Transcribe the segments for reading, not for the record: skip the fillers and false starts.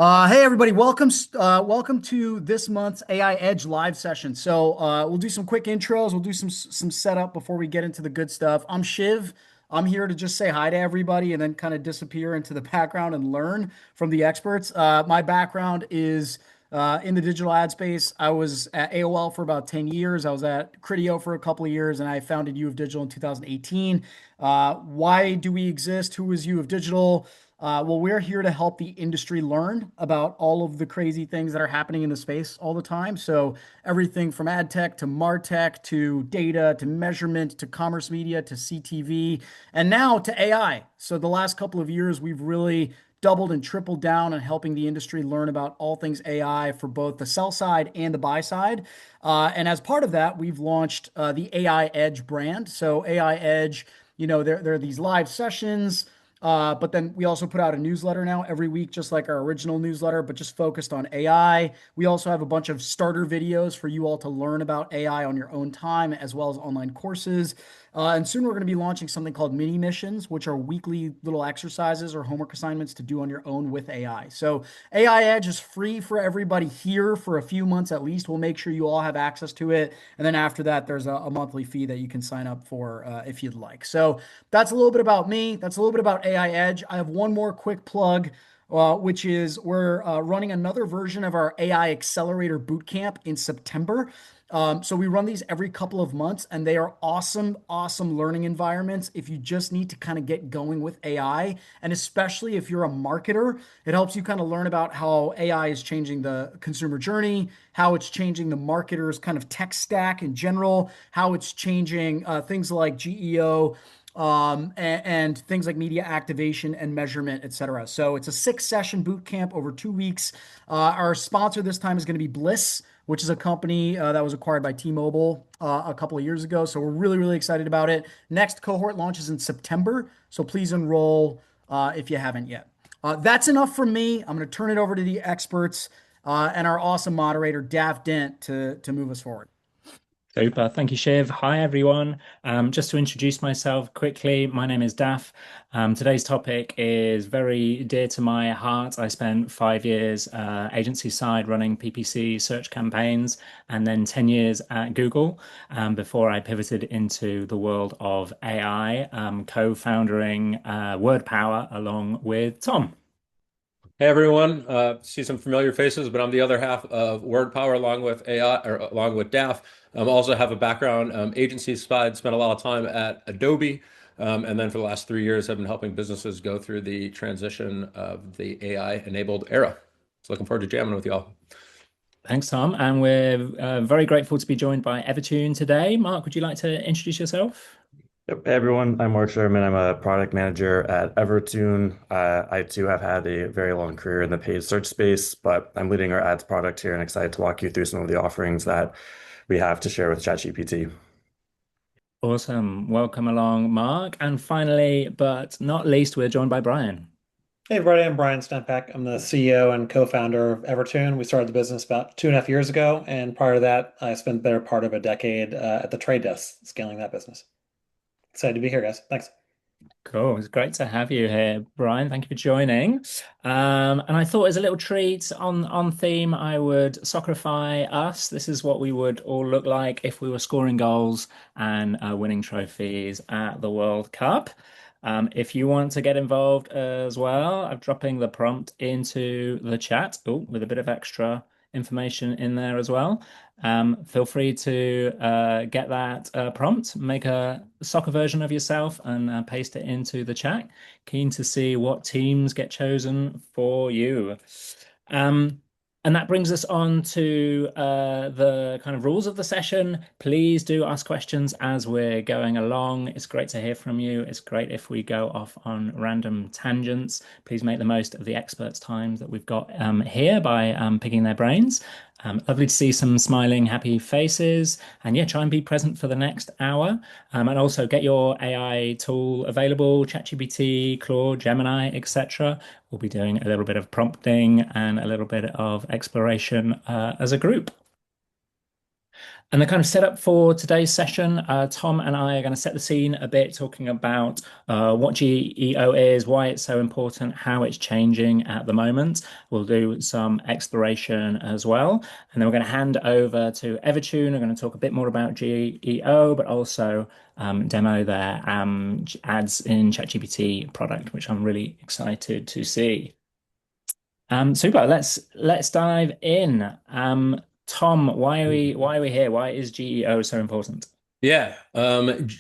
Hey everybody, welcome to this month's AI Edge live session. We'll do some quick intros, we'll do some setup before we get into the good stuff. I'm Shiv. I'm here to just say hi to everybody and then kind of disappear into the background and learn from the experts. My background is in the digital ad space. I was at AOL for about 10 years. I was at Criteo for a couple of years, and I founded U of Digital in 2018. Why do we exist? Who is U of Digital? Well, we're here to help the industry learn about all of the crazy things that are happening in the space all the time. So everything from ad tech to martech to data to measurement to commerce media to CTV and now to AI. So the last couple of years, we've really doubled and tripled down on helping the industry learn about all things AI for both the sell side and the buy side. And as part of that, we've launched the AI Edge brand. So AI Edge, there are these live sessions. But then we also put out a newsletter now every week, just like our original newsletter, but just focused on AI. We also have a bunch of starter videos for you all to learn about AI on your own time, as well as online courses. And soon we're going to be launching something called mini missions, which are weekly little exercises or homework assignments to do on your own with AI. So AI Edge is free for everybody here for a few months at least. We'll make sure you all have access to it. And then after that, there's a monthly fee that you can sign up for if you'd like. So that's a little bit about me. That's a little bit about AI Edge. I have one more quick plug, which is we're running another version of our AI Accelerator Bootcamp in September. So we run these every couple of months, and they are awesome, awesome learning environments if you just need to kind of get going with AI. And especially if you're a marketer, it helps you kind of learn about how AI is changing the consumer journey, how it's changing the marketer's kind of tech stack in general, how it's changing things like GEO and things like media activation and measurement, etc. So it's a 6 session boot camp over 2 weeks. Our sponsor this time is going to be Bliss, which is a company that was acquired by T-Mobile a couple of years ago. So we're really, really excited about it. Next cohort launches in September. So please enroll if you haven't yet. That's enough from me. I'm going to turn it over to the experts and our awesome moderator, Dent, to move us forward. Super. Thank you, Shiv. Hi, everyone. Just to introduce myself quickly, my name is Daf. Today's topic is very dear to my heart. I spent 5 years agency side running PPC search campaigns and then 10 years at Google before I pivoted into the world of AI, co-founding WordPower along with Tom. Hey everyone, see some familiar faces, but I'm the other half of Word Power along with AI or along with DAF. Also have a background agency side, spent a lot of time at Adobe, and then for the last 3 years I've been helping businesses go through the transition of the AI-enabled era. So looking forward to jamming with y'all. Thanks, Tom. And we're very grateful to be joined by Evertune today. Mark, would you like to introduce yourself? Yep. Hey everyone, I'm Mark Sherman. I'm a product manager at Evertune. I too have had a very long career in the paid search space, but I'm leading our ads product here and excited to walk you through some of the offerings that we have to share with ChatGPT. Awesome. Welcome along, Mark. And finally, but not least, we're joined by Brian. Hey everybody, I'm Brian Stempeck. I'm the CEO and co-founder of Evertune. We started the business about 2.5 years ago, and prior to that, I spent the better part of a decade at the trade desk scaling that business. Excited to be here, guys. Thanks. Cool. It's great to have you here, Brian. Thank you for joining. And I thought as a little treat on theme, I would soccerify us. This is what we would all look like if we were scoring goals and winning trophies at the World Cup. If you want to get involved as well, I'm dropping the prompt into the chat. Oh, with a bit of extra information in there as well. Feel free to get that prompt, make a soccer version of yourself and paste it into the chat. Keen to see what teams get chosen for you. And that brings us on to the kind of rules of the session. Please do ask questions as we're going along. It's great to hear from you. It's great if we go off on random tangents. Please make the most of the experts' time that we've got here by picking their brains. Lovely to see some smiling, happy faces. And yeah, try and be present for the next hour. And also get your AI tool available, ChatGPT, Claude, Gemini, etc. We'll be doing a little bit of prompting and a little bit of exploration as a group. And the kind of setup for today's session, Tom and I are going to set the scene a bit, talking about what GEO is, why it's so important, how it's changing at the moment. We'll do some exploration as well. And then we're going to hand over to Evertune. We're going to talk a bit more about GEO, but also demo their ads in ChatGPT product, which I'm really excited to see. Super. Let's dive in. Tom, why are we here? Why is GEO so important? Yeah,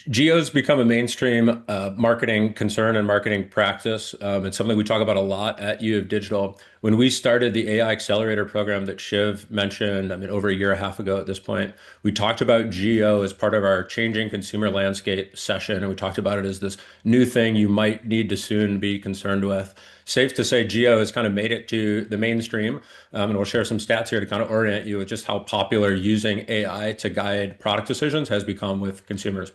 Geo's become a mainstream marketing concern and marketing practice. It's something we talk about a lot at U of Digital. When we started the AI Accelerator program that Shiv mentioned, I mean, over a year and a half ago at this point, we talked about Geo as part of our changing consumer landscape session, and we talked about it as this new thing you might need to soon be concerned with. Safe to say, Geo has kind of made it to the mainstream, and we'll share some stats here to kind of orient you with just how popular using AI to guide product decisions has become with consumers.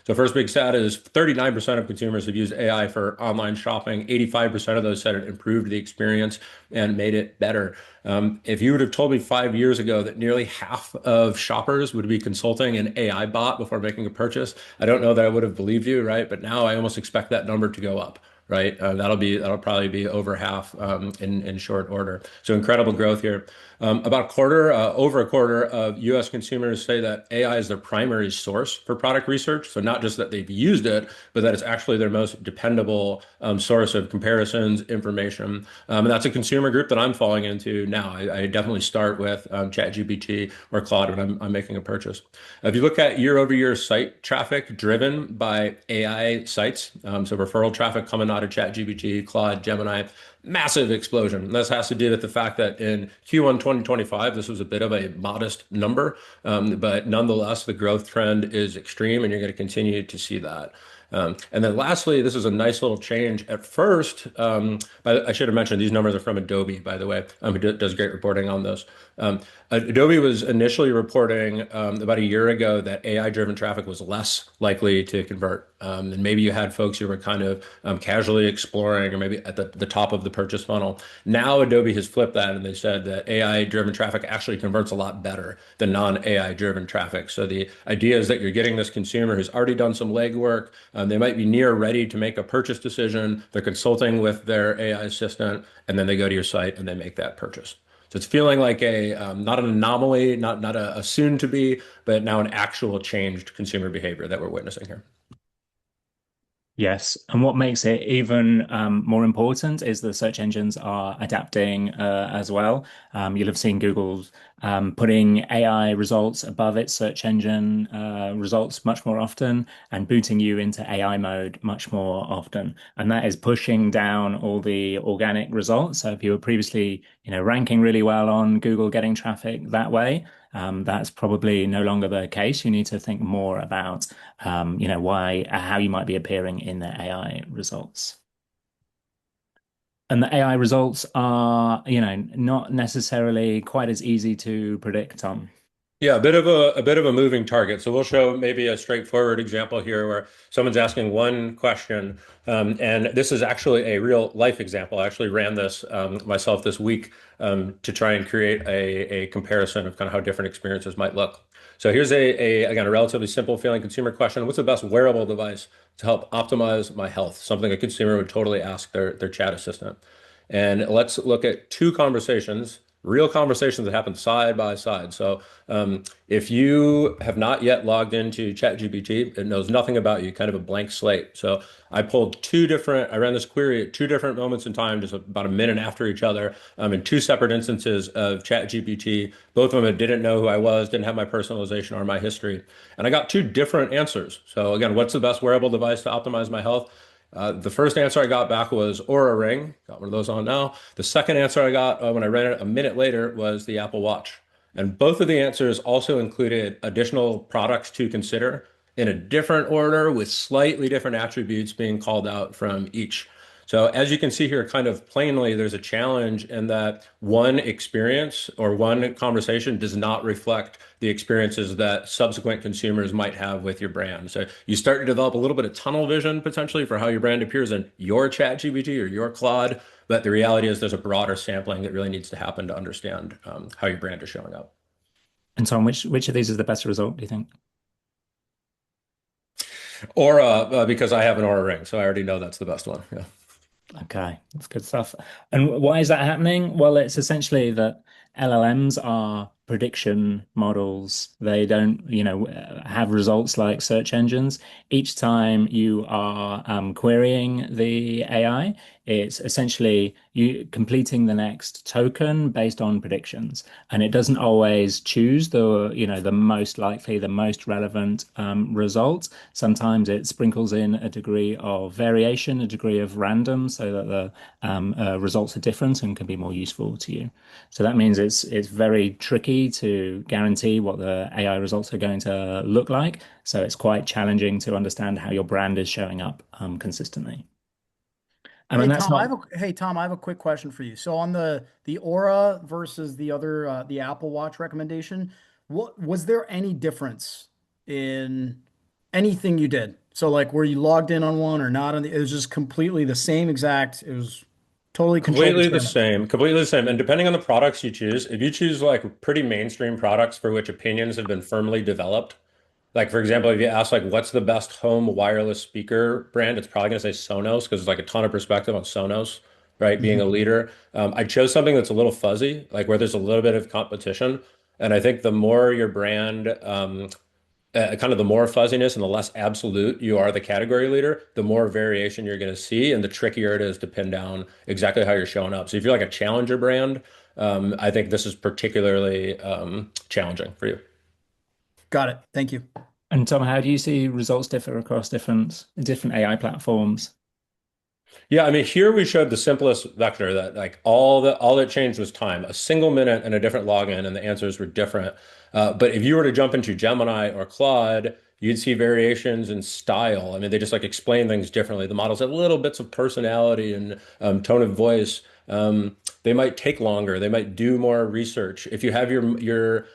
So first big stat is 39% of consumers have used AI for online shopping. 85% of those said it improved the experience and made it better. If you would have told me 5 years ago that nearly half of shoppers would be consulting an AI bot before making a purchase, I don't know that I would have believed you, right? But now I almost expect that number to go up. Right, that'll probably be over half in short order. So incredible growth here. About a quarter, over a quarter of U.S. consumers say that AI is their primary source for product research. So not just that they've used it, but that it's actually their most dependable source of comparisons, information. And that's a consumer group that I'm falling into now. I definitely start with ChatGPT or Claude when I'm making a purchase. If you look at year-over-year site traffic driven by AI sites, so referral traffic coming out of ChatGPT, Claude, Gemini, massive explosion. And this has to do with the fact that in Q1 2025, this was a bit of a modest number, but nonetheless, the growth trend is extreme, and you're going to continue to see that. And then lastly, this is a nice little change. At first, I should have mentioned these numbers are from Adobe, by the way, who does great reporting on this. Adobe was initially reporting about a year ago that AI-driven traffic was less likely to convert. And maybe you had folks who were kind of casually exploring or maybe at the top of the purchase funnel. Now Adobe has flipped that and they said that AI-driven traffic actually converts a lot better than non-AI-driven traffic. So the idea is that you're getting this consumer who's already done some legwork. They might be near ready to make a purchase decision. They're consulting with their AI assistant, and then they go to your site and they make that purchase. So it's feeling like not an anomaly, not a soon to be, but now an actual changed consumer behavior that we're witnessing here. Yes, and what makes it even more important is the search engines are adapting as well. You'll have seen Google's putting AI results above its search engine results much more often and booting you into AI mode much more often. And that is pushing down all the organic results. So if you were previously, ranking really well on Google, getting traffic that way, that's probably no longer the case. You need to think more about, how you might be appearing in the AI results. And the AI results are, not necessarily quite as easy to predict on. Yeah, a bit of a moving target. So we'll show maybe a straightforward example here where someone's asking one question, and this is actually a real life example. I actually ran this myself this week to try and create a comparison of kind of how different experiences might look. So here's again a relatively simple feeling consumer question: what's the best wearable device to help optimize my health? Something a consumer would totally ask their chat assistant. And let's look at two conversations, real conversations that happen side by side. So if you have not yet logged into ChatGPT, it knows nothing about you, kind of a blank slate. So I ran this query at two different moments in time, just about a minute after each other, in two separate instances of ChatGPT. Both of them didn't know who I was, didn't have my personalization or my history. And I got two different answers. So again, what's the best wearable device to optimize my health? The first answer I got back was Aura Ring. Got one of those on now. The second answer I got when I ran it a minute later was the Apple Watch. And both of the answers also included additional products to consider in a different order with slightly different attributes being called out from each. So as you can see here, kind of plainly, there's a challenge in that one experience or one conversation does not reflect the experiences that subsequent consumers might have with your brand. So you start to develop a little bit of tunnel vision potentially for how your brand appears in your ChatGPT or your Claude. But the reality is there's a broader sampling that really needs to happen to understand how your brand is showing up. And Tom, which of these is the best result, do you think? Aura, because I have an Aura ring, so I already know that's the best one. Yeah. Okay, that's good stuff. And why is that happening? Well, it's essentially that LLMs are prediction models. They don't, have results like search engines. Each time you are querying the AI, it's essentially you completing the next token based on predictions, and it doesn't always choose the most likely, the most relevant result. Sometimes it sprinkles in a degree of variation, a degree of random, so that the results are different and can be more useful to you. So that means it's very tricky to guarantee what the AI results are going to look like. So it's quite challenging to understand how your brand is showing up consistently. I mean, that's not Hey Tom, I have a quick question for you. So on the Aura versus the other the Apple Watch recommendation, what was there any difference in anything you did? So like were you logged in on one or not on it was just completely the same exact, it was totally controlled Completely the experiment. same, completely the same. And depending on the products you choose, if you choose like pretty mainstream products for which opinions have been firmly developed, like for example, if you ask like what's the best home wireless speaker brand, it's probably gonna say Sonos because there's like a ton of perspective on Sonos, right? Being a Mhm. leader. I chose something that's a little fuzzy, like where there's a little bit of competition. And I think the more your brand kind of the more fuzziness and the less absolute you are the category leader, the more variation you're going to see, and the trickier it is to pin down exactly how you're showing up. So if you're like a challenger brand, I think this is particularly challenging for you. Got it. Thank you. And Tom, how do you see results differ across different AI platforms? Yeah, I mean, here we showed the simplest vector that like all that changed was time, a single minute and a different login, and the answers were different. But if you were to jump into Gemini or Claude, you'd see variations in style. I mean, they just like explain things differently. The models have little bits of personality and tone of voice. They might take longer. They might do more research. If you have your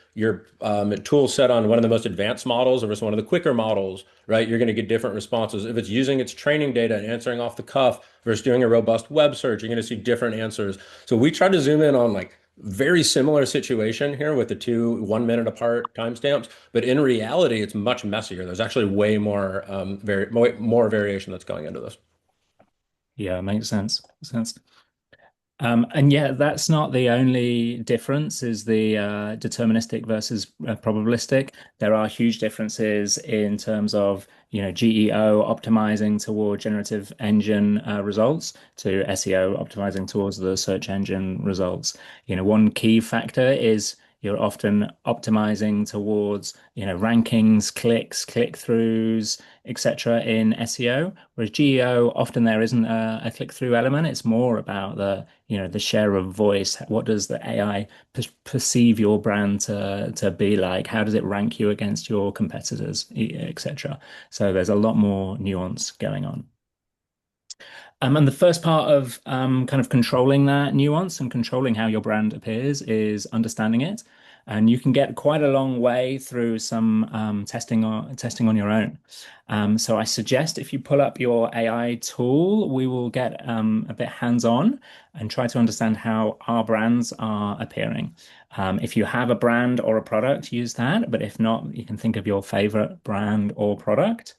tool set on one of the most advanced models versus one of the quicker models, right, you're going to get different responses. If it's using its training data and answering off the cuff versus doing a robust web search, you're going to see different answers. So we tried to zoom in on like very similar situation here with the two 1 minute apart timestamps, but in reality, it's much messier. There's actually way more variation that's going into this. Yeah, makes sense. Makes sense. And yeah, that's not the only difference is the deterministic versus probabilistic. There are huge differences in terms of, GEO optimizing toward generative engine results to SEO optimizing towards the search engine results. One key factor is you're often optimizing towards, rankings, clicks, click-throughs, etc. in SEO, whereas GEO often there isn't a click-through element. It's more about the share of voice. What does the AI perceive your brand to be like? How does it rank you against your competitors, etc. So there's a lot more nuance going on. And the first part of kind of controlling that nuance and controlling how your brand appears is understanding it. And you can get quite a long way through some testing on your own. So I suggest if you pull up your AI tool, we will get a bit hands-on and try to understand how our brands are appearing. If you have a brand or a product, use that. But if not, you can think of your favorite brand or product.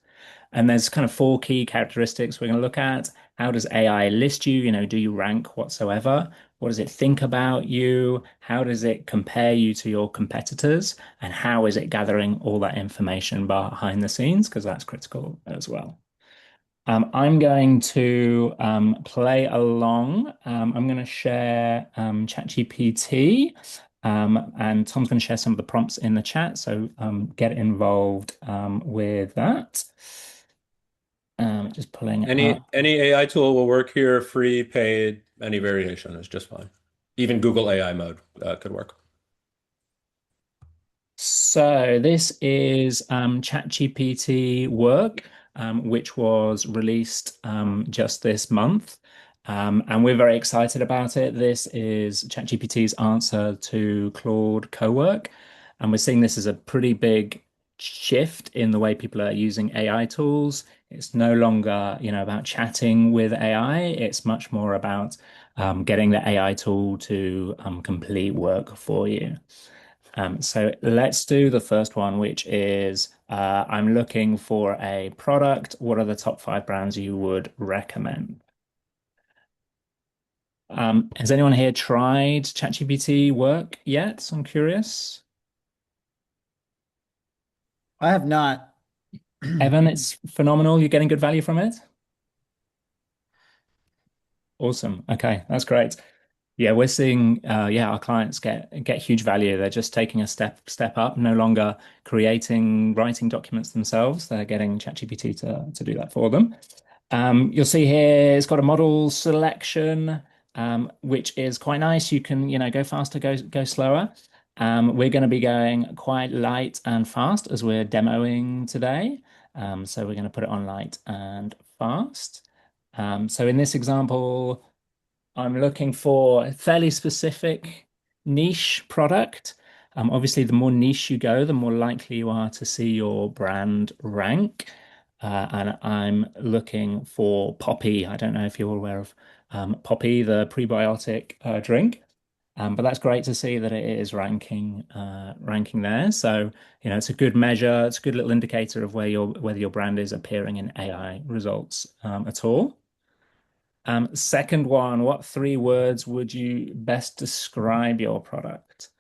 And there's kind of four key characteristics we're going to look at. How does AI list you? Do you rank whatsoever? What does it think about you? How does it compare you to your competitors? And how is it gathering all that information behind the scenes? Because that's critical as well. I'm going to play along. I'm going to share ChatGPT, and Tom's going to share some of the prompts in the chat. So get involved with that. Just pulling it up. Any AI tool will work here, free, paid, any variation is just fine. Even Google AI mode could work. So this is ChatGPT work, which was released just this month. And we're very excited about it. This is ChatGPT's answer to Claude Cowork. And we're seeing this as a pretty big shift in the way people are using AI tools. It's no longer, about chatting with AI. It's much more about getting the AI tool to complete work for you. So let's do the first one, which is I'm looking for a product. What are the top five brands you would recommend? Has anyone here tried ChatGPT work yet? I'm curious. I have not. Evan, it's phenomenal. You're getting good value from it? Awesome. Okay, that's great. Yeah, we're seeing our clients get huge value. They're just taking a step up, no longer writing documents themselves. They're getting ChatGPT to do that for them. You'll see here it's got a model selection, which is quite nice. You can, go faster, go slower. We're going to be going quite light and fast as we're demoing today. So we're going to put it on light and fast. So in this example, I'm looking for a fairly specific niche product. Obviously, the more niche you go, the more likely you are to see your brand rank. And I'm looking for Poppy. I don't know if you're aware of Poppy, the prebiotic drink. But that's great to see that it is ranking there. So, it's a good measure. It's a good little indicator of whether your brand is appearing in AI results at all. Second one, what three words would you best describe your product?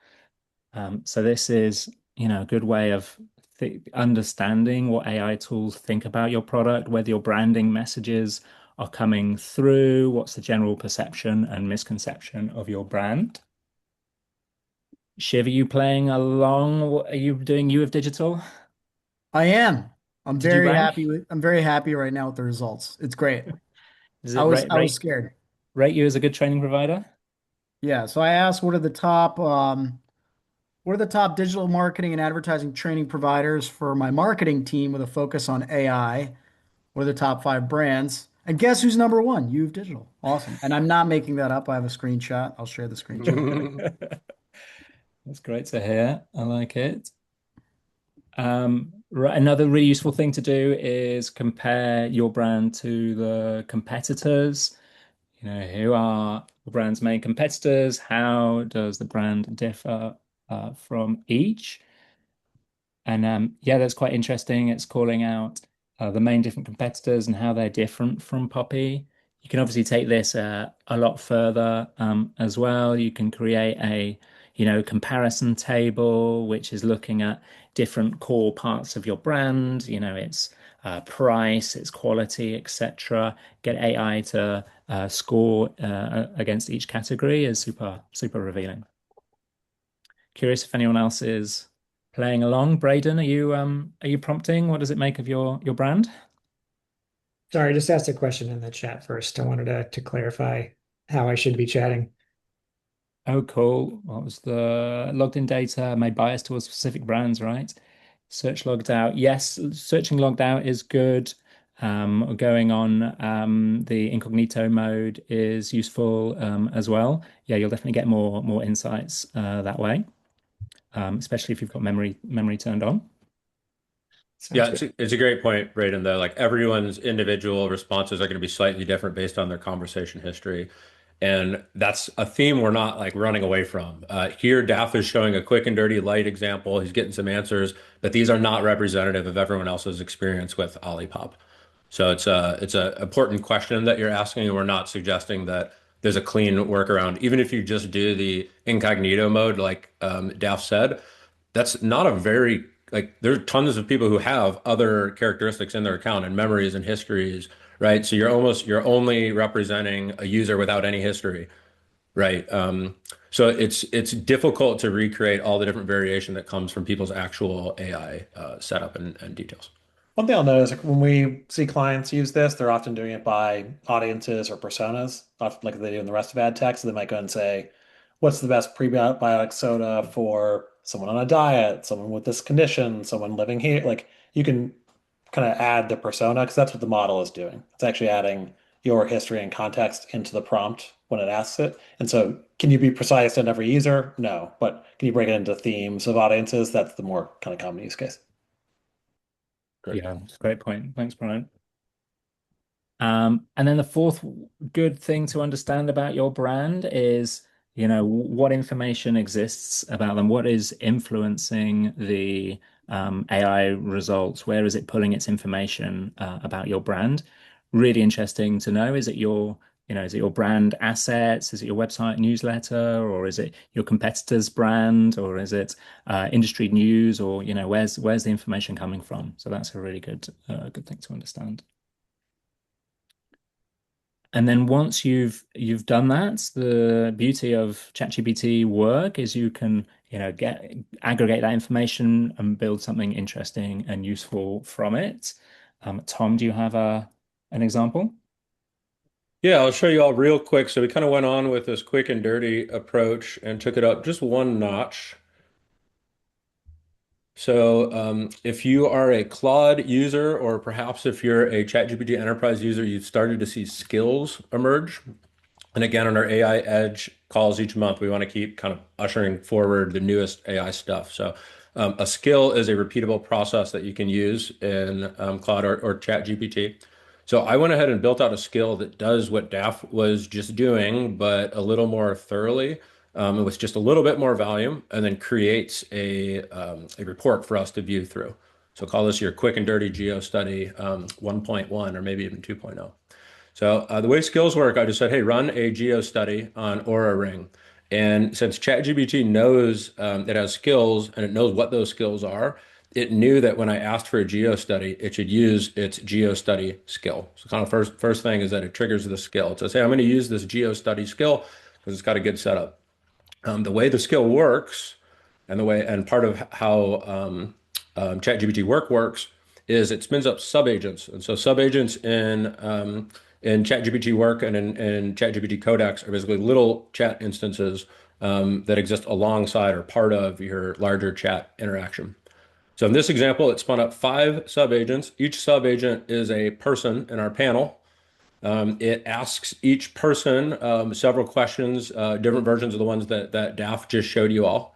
So this is, a good way of th understanding what AI tools think about your product, whether your branding messages are coming through, what's the general perception and misconception of your brand. Shiv, are you playing along? What are you doing? You with digital? I am. Did you rank? I'm very happy right now with the results. It's great. Does I it was rate I was rate scared. rate you as a good training provider? Yeah, so I asked what are the top digital marketing and advertising training providers for my marketing team with a focus on AI? What are the top five brands? And guess who's number one? You've Digital. Awesome. And I'm not making that up. I have a screenshot. I'll share the screenshot. That's great to hear. I like it. Right, another really useful thing to do is compare your brand to the competitors. Who are the brand's main competitors? How does the brand differ from each? And yeah, that's quite interesting. It's calling out the main different competitors and how they're different from Poppy. You can obviously take this a lot further as well. You can create a, comparison table, which is looking at different core parts of your brand. It's price, its quality, etc. Get AI to score against each category is super, super revealing. Curious if anyone else is playing along. Braden, are you prompting? What does it make of your brand? Sorry, I just asked a question in the chat first. I wanted to clarify how I should be chatting. Oh, cool. What was the logged in data may bias towards specific brands, right? Search logged out. Yes, searching logged out is good. Going on the incognito mode is useful as well. Yeah, you'll definitely get more insights that way, especially if you've got memory turned on. Yeah, Sounds good. it's a great point, Braden, though. Like everyone's individual responses are going to be slightly different based on their conversation history. And that's a theme we're not like running away from. Here, Daph is showing a quick and dirty light example. He's getting some answers, but these are not representative of everyone else's experience with Olipop. So it's a important question that you're asking, and we're not suggesting that there's a clean workaround. Even if you just do the incognito mode, like Daph said, that's not a very like there's tons of people who have other characteristics in their account and memories and histories, right? So you're only representing a user without any history, right? So it's difficult to recreate all the different variation that comes from people's actual AI setup and details. One thing I'll notice, like when we see clients use this, they're often doing it by audiences or personas, often like they do in the rest of ad tech. So they might go and say, what's the best prebiotic soda for someone on a diet, someone with this condition, someone living here? Like you can kind of add the persona because that's what the model is doing. It's actually adding your history and context into the prompt when it asks it. And so can you be precise on every user? No. But can you break it into themes of audiences? That's the more kind of common use case. Great. Yeah, that's a great point. Thanks, Brian. And then the fourth good thing to understand about your brand is, what information exists about them? What is influencing the AI results? Where is it pulling its information about your brand? Really interesting to know. Is it your brand assets? Is it your website newsletter, or is it your competitor's brand, or is it industry news, or where's the information coming from? So that's a really good thing to understand. And then once you've done that, the beauty of ChatGPT work is you can, aggregate that information and build something interesting and useful from it. Tom, do you have an example? Yeah, I'll show you all real quick. So we kind of went on with this quick and dirty approach and took it up just one notch. So if you are a Claude user, or perhaps if you're a ChatGPT Enterprise user, you've started to see skills emerge. And again, on our AI Edge calls each month, we want to keep kind of ushering forward the newest AI stuff. So a skill is a repeatable process that you can use in Claude or ChatGPT. So I went ahead and built out a skill that does what DAF was just doing, but a little more thoroughly, with just a little bit more volume, and then creates a report for us to view through. So call this your quick and dirty geo study 1.1, or maybe even 2.0. So the way skills work, I just said, hey, run a geo study on Aura Ring. And since ChatGPT knows it has skills and it knows what those skills are, it knew that when I asked for a geo study, it should use its geo study skill. So kind of first thing is that it triggers the skill. So say I'm going to use this geo study skill because it's got a good setup. The way the skill works, and part of how ChatGPT works is it spins up subagents, and so subagents in ChatGPT work and in ChatGPT Codex are basically little chat instances that exist alongside or part of your larger chat interaction. So in this example, it spun up 5 subagents. Each subagent is a person in our panel. It asks each person several questions, different versions of the ones that DAF just showed you all.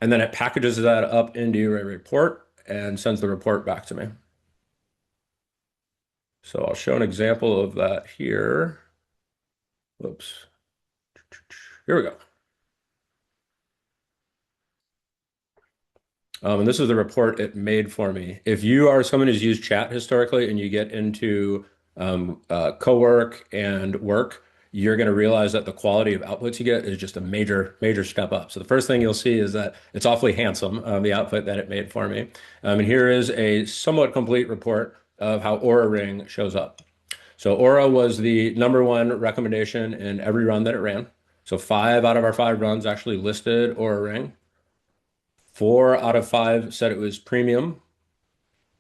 And then it packages that up into a report and sends the report back to me. So I'll show an example of that here. Whoops. Here we go. And this is the report it made for me. If you are someone who's used chat historically and you get into co-work and work, you're going to realize that the quality of outputs you get is just a major step up. So the first thing you'll see is that it's awfully handsome, the output that it made for me. And here is a somewhat complete report of how Aura Ring shows up. So Aura was the #1 recommendation in every run that it ran. So 5 out of our 5 runs actually listed Aura Ring. 4 out of 5 said it was premium.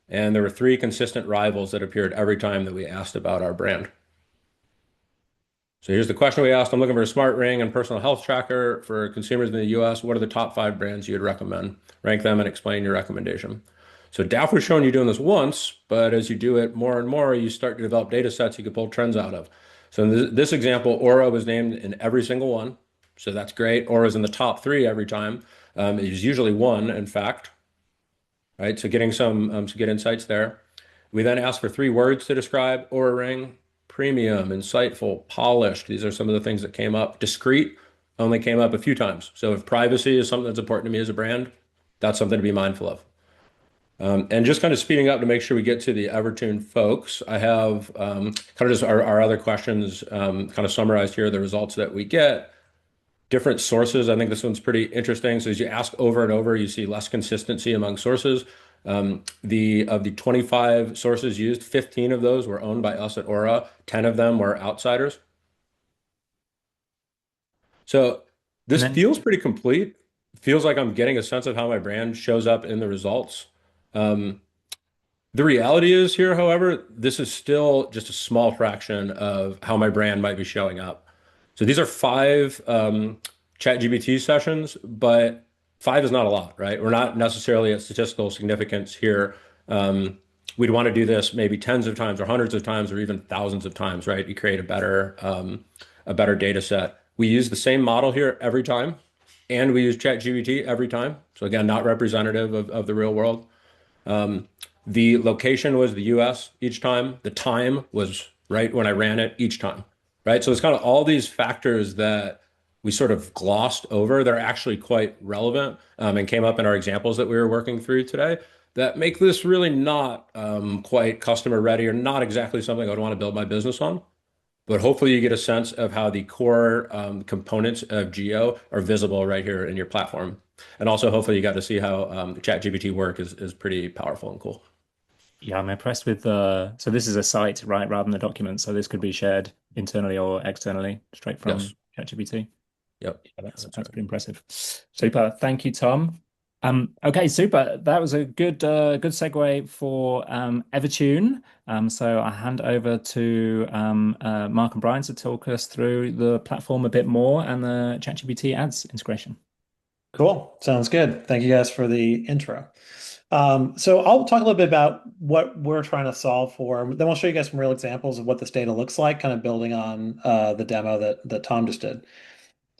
And there were 3 consistent rivals that appeared every time that we asked about our brand. So here's the question we asked. I'm looking for a smart ring and personal health tracker for consumers in the US. What are the top 5 brands you would recommend? Rank them and explain your recommendation. So DAF was showing you doing this once, but as you do it more and more, you start to develop data sets you can pull trends out of. So in this example, Aura was named in every single one. So that's great. Aura's in the top 3 every time. It is usually 1, in fact. Right, so getting some good insights there. We then asked for 3 words to describe Aura Ring: premium, insightful, polished. These are some of the things that came up. Discreet only came up a few times. So if privacy is something that's important to me as a brand, that's something to be mindful of. And just kind of speeding up to make sure we get to the Evertune folks, I have kind of just our other questions kind of summarized here, the results that we get. Different sources. I think this one's pretty interesting. So as you ask over and over, you see less consistency among sources. Of the 25 sources used, 15 of those were owned by us at Aura. 10 of them were outsiders. So this feels pretty complete. Feels like I'm getting a sense of how my brand shows up in the results. The reality is here, however, this is still just a small fraction of how my brand might be showing up. So these are 5 ChatGPT sessions, but 5 is not a lot, right? We're not necessarily at statistical significance here. We'd want to do this maybe tens of times or hundreds of times or even thousands of times, right? You create a better data set. We use the same model here every time, and we use ChatGPT every time. So again, not representative of the real world. The location was the US each time. The time was right when I ran it each time, right? So it's kind of all these factors that we sort of glossed over. They're actually quite relevant and came up in our examples that we were working through today that make this really not quite customer ready or not exactly something I would want to build my business on. But hopefully you get a sense of how the core components of GEO are visible right here in your platform. And also hopefully you got to see how the ChatGPT work is pretty powerful and cool. Yeah, I'm impressed with so this is a site, right, rather than a document. So this could be shared internally or externally straight Yes. from ChatGPT. Yep. Yeah, that's That's right. pretty impressive. Super. Thank you, Tom. Okay, super. That was a good segue for Evertune. So I hand over to Mark and Brian to talk us through the platform a bit more and the ChatGPT ads integration. Cool. Sounds good. Thank you guys for the intro. So I'll talk a little bit about what we're trying to solve for. Then I'll show you guys some real examples of what this data looks like, kind of building on the demo that Tom just did.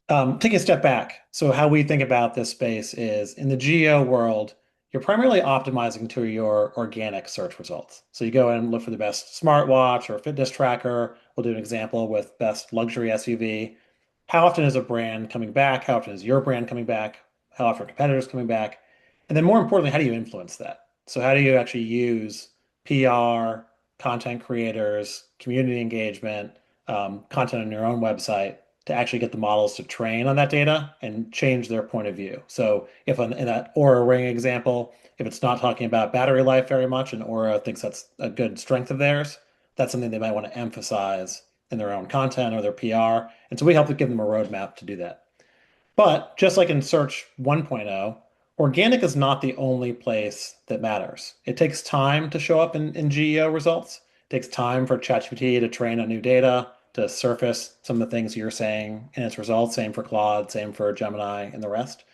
Taking a step back. So how we think about this space is in the GEO world, you're primarily optimizing to your organic search results. So you go and look for the best smartwatch or fitness tracker. We'll do an example with best luxury SUV. How often is a brand coming back? How often is your brand coming back? How often are competitors coming back? And then more importantly, how do you influence that? So how do you actually use PR, content creators, community engagement, content on your own website to actually get the models to train on that data and change their point of view. So if in that Aura Ring example, if it's not talking about battery life very much and Aura thinks that's a good strength of theirs, that's something they might want to emphasize in their own content or their PR. And so we help to give them a roadmap to do that. But just like in Search 1.0, organic is not the only place that matters. It takes time to show up in GEO results. It takes time for ChatGPT to train on new data, to surface some of the things you're saying in its results. Same for Claude, same for Gemini and the rest.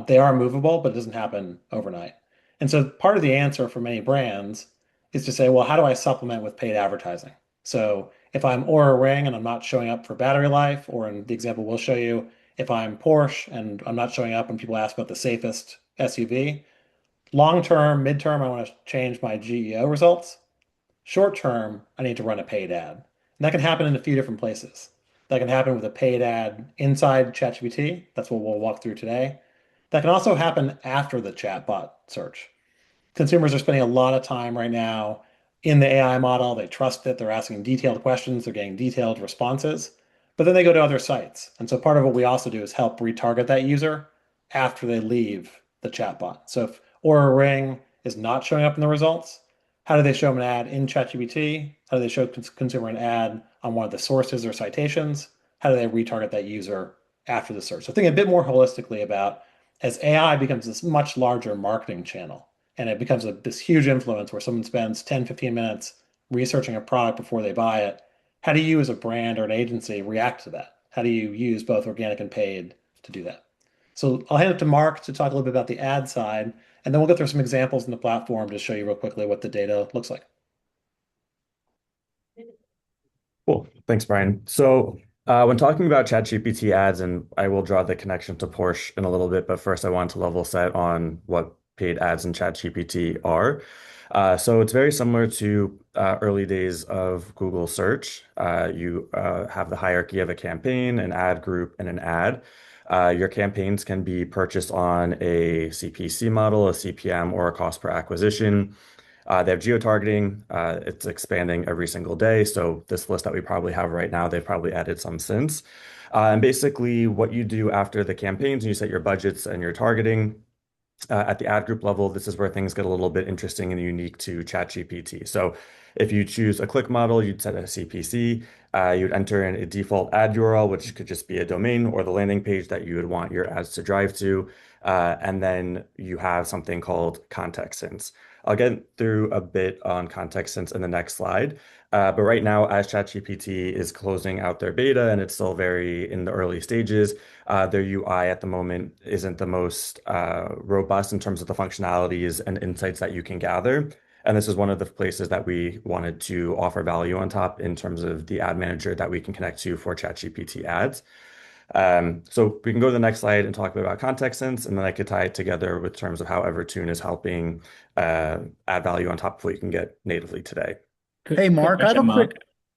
They are movable, but it doesn't happen overnight. And so part of the answer for many brands is to say, well, how do I supplement with paid advertising? So if I'm Aura Ring and I'm not showing up for battery life, or in the example we'll show you, if I'm Porsche and I'm not showing up when people ask about the safest SUV, long term, midterm, I want to change my GEO results. Short term, I need to run a paid ad. And that can happen in a few different places. That can happen with a paid ad inside ChatGPT. That's what we'll walk through today. That can also happen after the chatbot search. Consumers are spending a lot of time right now in the AI model. They trust it. They're asking detailed questions. They're getting detailed responses. But then they go to other sites. And so part of what we also do is help retarget that user after they leave the chatbot. So if Aura Ring is not showing up in the results, how do they show them an ad in ChatGPT? How do they show consumer an ad on one of the sources or citations? How do they retarget that user after the search? So think a bit more holistically about as AI becomes this much larger marketing channel and it becomes this huge influence where someone spends 10, 15 minutes researching a product before they buy it. How do you as a brand or an agency react to that? How do you use both organic and paid to do that? So I'll hand it to Mark to talk a little bit about the ad side, and then we'll go through some examples in the platform to show you real quickly what the data looks like. Cool. Thanks, Brian. So when talking about ChatGPT ads, and I will draw the connection to Porsche in a little bit, but first I want to level set on what paid ads in ChatGPT are. So it's very similar to early days of Google search. You have the hierarchy of a campaign, an ad group, and an ad. Your campaigns can be purchased on a CPC model, a CPM, or a cost per acquisition. They have geo-targeting. It's expanding every single day. So this list that we probably have right now, they've probably added some since. And basically what you do after the campaigns, you set your budgets and your targeting. At the ad group level, this is where things get a little bit interesting and unique to ChatGPT. So if you choose a click model, you'd set a CPC. You'd enter in a default ad URL, which could just be a domain or the landing page that you would want your ads to drive to. And then you have something called context hints. I'll get through a bit on context hints in the next slide. But right now, as ChatGPT is closing out their beta and it's still very in the early stages, their UI at the moment isn't the most robust in terms of the functionalities and insights that you can gather. And this is one of the places that we wanted to offer value on top in terms of the ad manager that we can connect to for ChatGPT ads. So we can go to the next slide and talk about context sense, and then I could tie it together with terms of how Evertune is helping add value on top of what you can get natively today. Hey, Quick Mark, I have question, a Mark.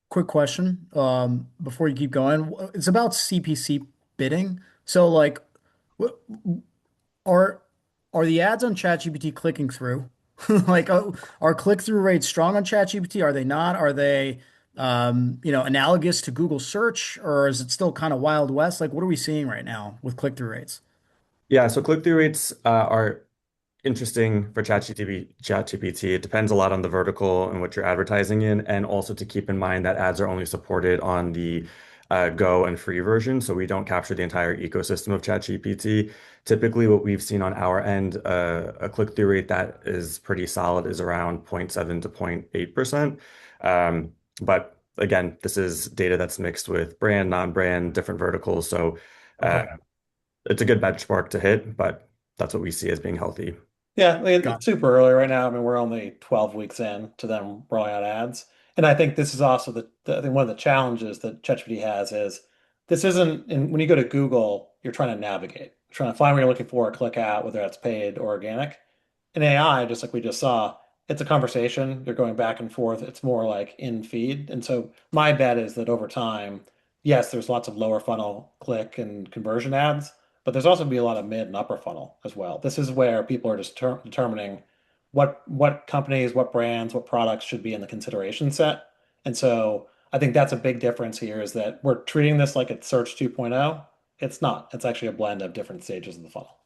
quick question before you keep going. It's about CPC bidding. So like, what are are the ads on ChatGPT clicking through? Like, are click-through rates strong on ChatGPT? Are they not? Are they, analogous to Google search, or is it still kind of Wild West? Like, what are we seeing right now with click-through rates? Yeah, so click-through rates are interesting for ChatGPT. It depends a lot on the vertical and what you're advertising in, and also to keep in mind that ads are only supported on the Go and free version, so we don't capture the entire ecosystem of ChatGPT. Typically, what we've seen on our end, a click-through rate that is pretty solid is around 0.7 to 0.8%. But again, this is data that's mixed with brand, non-brand, different verticals, so uh, Okay, it's a good benchmark to hit, but that's what we see as being healthy. Yeah, I mean, got it's super early right now. I mean, we're only 12 weeks in to them rolling out ads. And I think this is also I think one of the challenges that ChatGPT has is this isn't, and when you go to Google, you're trying to navigate, trying to find what you're looking for, click out, whether that's paid or organic. In AI, just like we just saw, it's a conversation. You're going back and forth. It's more like in feed. And so my bet is that over time, yes, there's lots of lower funnel click and conversion ads, but there's also be a lot of mid and upper funnel as well. This is where people are just determining what companies, what brands, what products should be in the consideration set. And so I think that's a big difference here is that we're treating this like it's Search 2.0. It's not. It's actually a blend of different stages of the funnel.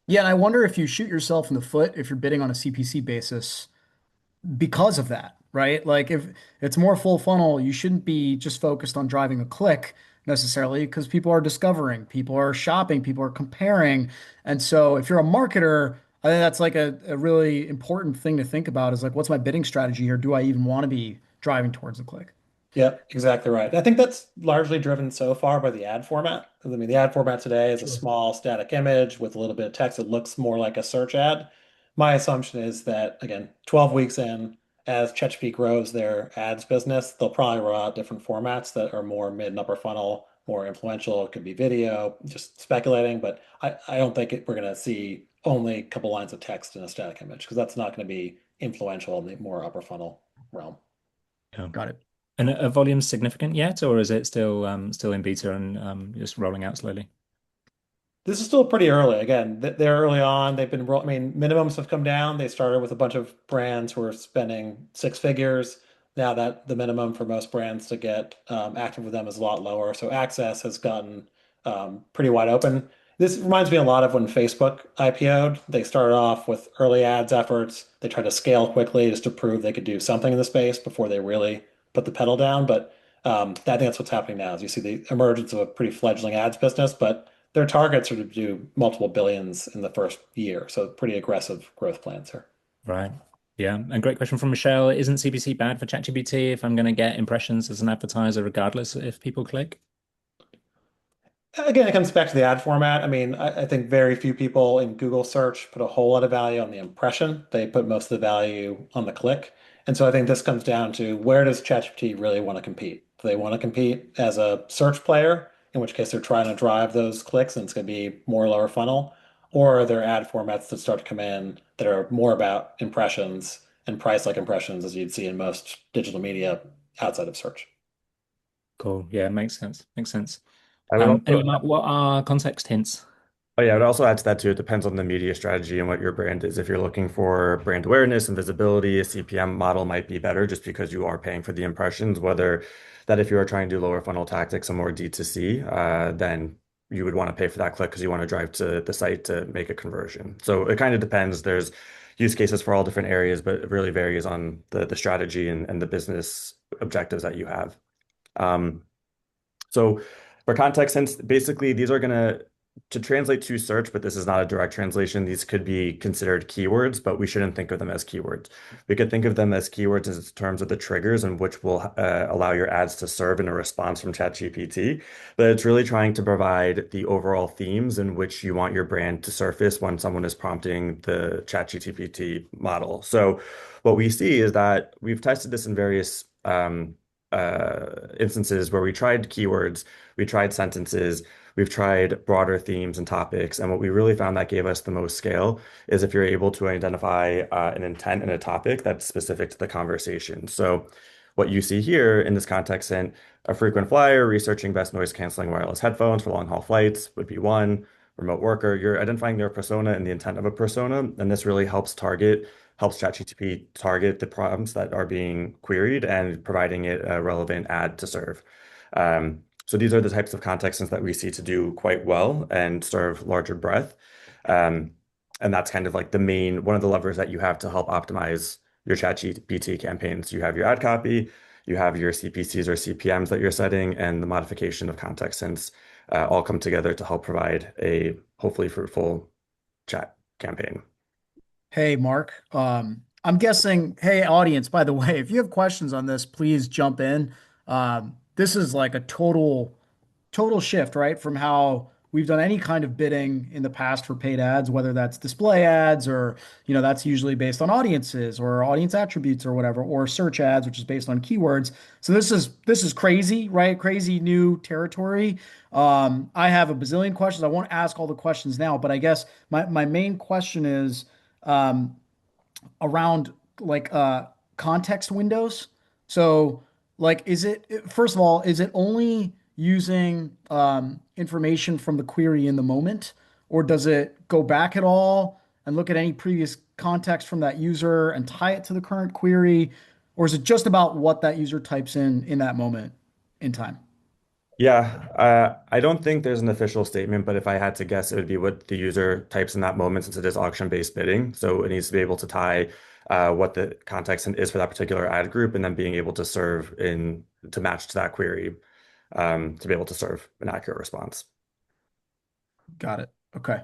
Yeah, and I wonder if you shoot yourself in the foot if you're bidding on a CPC basis because of that, right? Like if it's more full funnel, you shouldn't be just focused on driving a click necessarily because people are discovering, people are shopping, people are comparing. And so if you're a marketer, I think that's like a really important thing to think about is like, what's my bidding strategy here? Do I even want to be driving towards the click? Yep, exactly right. I think that's largely driven so far by the ad format. 'Cause, I mean, the ad format today is a Sure. small static image with a little bit of text. It looks more like a search ad. My assumption is that, again, 12 weeks in, as ChatGPT grows their ads business, they'll probably roll out different formats that are more mid and upper funnel, more influential. It could be video, just speculating, but I don't think we're going to see only a couple lines of text in a static image because that's not going to be influential in the more upper funnel realm. Yeah. Got it. And are volumes significant yet, or is it still in beta and just rolling out slowly? This is still pretty early. Again, they're early on. I mean, minimums have come down. They started with a bunch of brands who are spending six figures. Now that the minimum for most brands to get active with them is a lot lower. So access has gotten pretty wide open. This reminds me a lot of when Facebook IPO'd. They started off with early ads efforts. They tried to scale quickly just to prove they could do something in the space before they really put the pedal down. But I think that's what's happening now is you see the emergence of a pretty fledgling ads business, but their targets are to do multiple billions in the first year. So pretty aggressive growth plans here. Right. Yeah. And great question from Michelle. Isn't CPC bad for ChatGPT if I'm going to get impressions as an advertiser, regardless if people click? Again, it comes back to the ad format. I mean, I think very few people in Google search put a whole lot of value on the impression. They put most of the value on the click. And so I think this comes down to where does ChatGPT really want to compete? Do they want to compete as a search player, in which case they're trying to drive those clicks and it's going to be more lower funnel? Or are there ad formats that start to come in that are more about impressions and price like impressions as you'd see in most digital media outside of search? Cool. Yeah, makes sense. Makes sense. I would Anyway, also Mark, what are context hints? Oh yeah, I would also add to that too. It depends on the media strategy and what your brand is. If you're looking for brand awareness and visibility, a CPM model might be better just because you are paying for the impressions. Whether that if you are trying to do lower funnel tactics and more D2C, then you would want to pay for that click because you want to drive to the site to make a conversion. So it kind of depends. There's use cases for all different areas, but it really varies on the strategy and the business objectives that you have. Um, so for context hints, basically these are gonna to translate to search, but this is not a direct translation. These could be considered keywords, but we shouldn't think of them as keywords. We could think of them as keywords in terms of the triggers and which will allow your ads to serve in a response from ChatGPT. But it's really trying to provide the overall themes in which you want your brand to surface when someone is prompting the ChatGPT model. So what we see is that we've tested this in various instances where we tried keywords, we tried sentences, we've tried broader themes and topics. And what we really found that gave us the most scale is if you're able to identify an intent and a topic that's specific to the conversation. So what you see here in this context hint, a frequent flyer researching best noise canceling wireless headphones for long haul flights would be one. Remote worker, you're identifying their persona and the intent of a persona, and this really helps ChatGPT target the problems that are being queried and providing it a relevant ad to serve. So these are the types of context hints that we see to do quite well and serve larger breadth. Um, and that's kind of like one of the levers that you have to help optimize your ChatGPT campaigns. You have your ad copy, you have your CPCs or CPMs that you're setting, and the modification of context hints all come together to help provide a hopefully fruitful chat campaign. Hey, Mark. I'm guessing, hey, audience, by the way, if you have questions on this, please jump in. This is like a total shift, right? From how we've done any kind of bidding in the past for paid ads, whether that's display ads or, that's usually based on audiences or audience attributes or whatever, or search ads, which is based on keywords. So this is crazy, right? Crazy new territory. I have a bazillion questions. I won't ask all the questions now, but I guess my main question is um, around like context windows. So like is it first of all, is it only using information from the query in the moment, or does it go back at all and look at any previous context from that user and tie it to the current query, or is it just about what that user types in that moment in time? Yeah, I don't think there's an official statement, but if I had to guess, it would be what the user types in that moment since it is auction-based bidding. So it needs to be able to tie what the context is for that particular ad group and then being able to serve to match to that query to be able to serve an accurate response. Got it. Okay.